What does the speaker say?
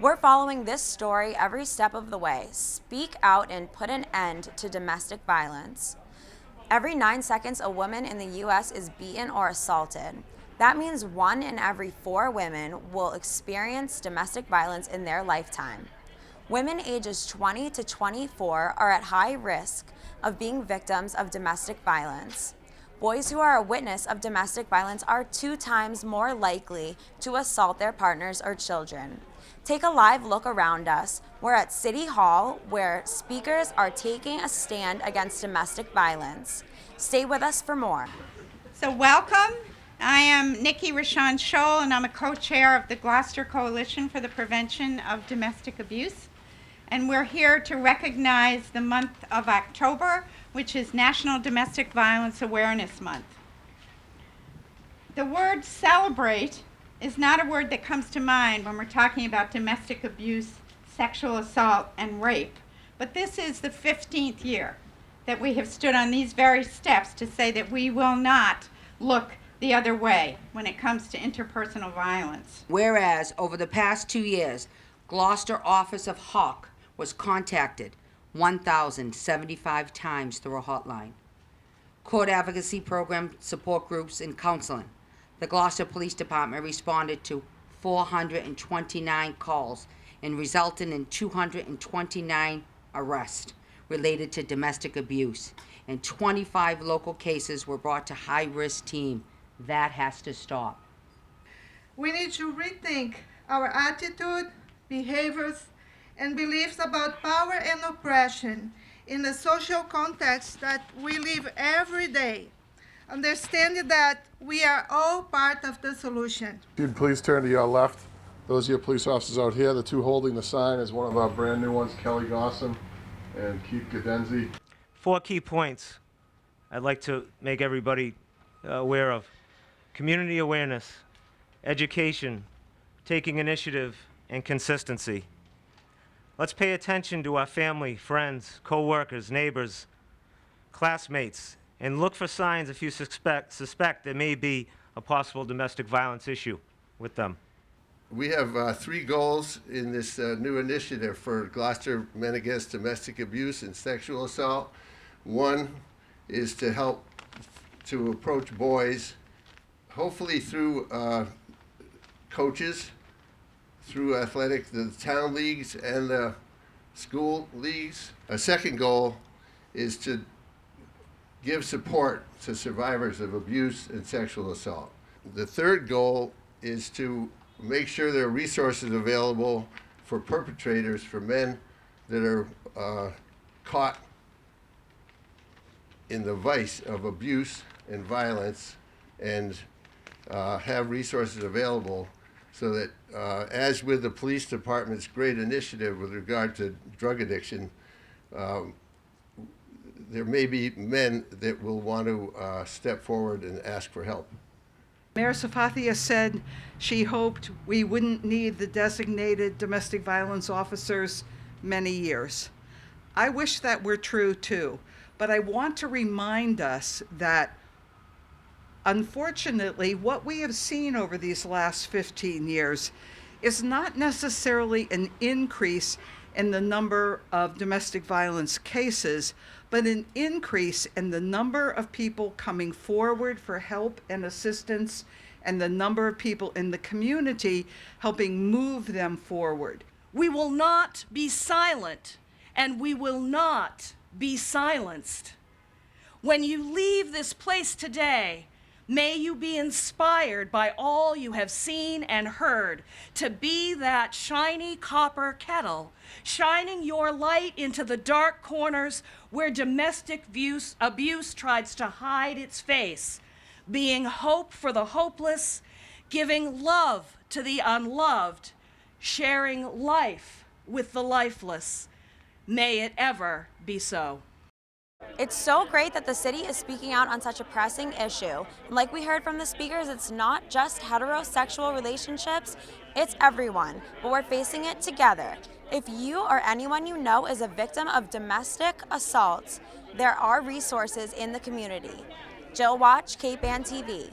We're following this story every step of the way. Speak out and put an end to domestic violence. Every 9 seconds, a woman in the U.S. is beaten or assaulted. That means 1 in every 4 women will experience domestic violence in their lifetime. Women ages 20 to 24 are at high risk of being victims of domestic violence. Boys who are a witness of domestic violence are 2 times more likely to assault their partners or children. Take a live look around us. We're at City Hall, where speakers are taking a stand against domestic violence. Stay with us for more. So welcome. I am Nikki Rashawn Scholl, and I'm a co-chair of the Gloucester Coalition for the Prevention of Domestic Abuse. And we're here to recognize the month of October, which is National Domestic Violence Awareness Month. The word celebrate is not a word that comes to mind when we're talking about domestic abuse, sexual assault, and rape. But this is the 15th year that we have stood on these very steps to say that we will not look the other way when it comes to interpersonal violence. Whereas, over the past 2 years, Gloucester Office of Hawk was contacted 1,075 times through a hotline. Court advocacy program, support groups, and counseling. The Gloucester Police Department responded to 429 calls and resulted in 229 arrests related to domestic abuse, and 25 local cases were brought to high-risk team. That has to stop. We need to rethink our attitude, behaviors, and beliefs about power and oppression in the social context that we live every day, understanding that we are all part of the solution. If you'd please turn to your left. Those are your police officers out here. The 2 holding the sign is one of our brand new ones, Kelly Gossam and Keith Gadenzi. 4 key points I'd like to make everybody aware of. Community awareness, education, taking initiative, and consistency. Let's pay attention to our family, friends, co-workers, neighbors, classmates, and look for signs if you suspect there may be a possible domestic violence issue with them. We have 3 goals in this new initiative for Gloucester Men Against Domestic Abuse and Sexual Assault. One is to help to approach boys, hopefully through coaches, through the town leagues and the school leagues. A second goal is to give support to survivors of abuse and sexual assault. The third goal is to make sure there are resources available for perpetrators, for men that are caught in the vice of abuse and violence, and have resources available so that, as with the police department's great initiative with regard to drug addiction, there may be men that will want to step forward and ask for help. Mayor Safathia said she hoped we wouldn't need the designated domestic violence officers many years. I wish that were true too, but I want to remind us that unfortunately, what we have seen over these last 15 years is not necessarily an increase in the number of domestic violence cases, but an increase in the number of people coming forward for help and assistance, and the number of people in the community helping move them forward. We will not be silent, and we will not be silenced. When you leave this place today, may you be inspired by all you have seen and heard to be that shiny copper kettle, shining your light into the dark corners where domestic abuse tries to hide its face, being hope for the hopeless, giving love to the unloved, sharing life with the lifeless. May it ever be so. It's so great that the city is speaking out on such a pressing issue. And like we heard from the speakers, it's not just heterosexual relationships, it's everyone, but we're facing it together. If you or anyone you know is a victim of domestic assault, there are resources in the community. Jill Watch, Cape Ann TV.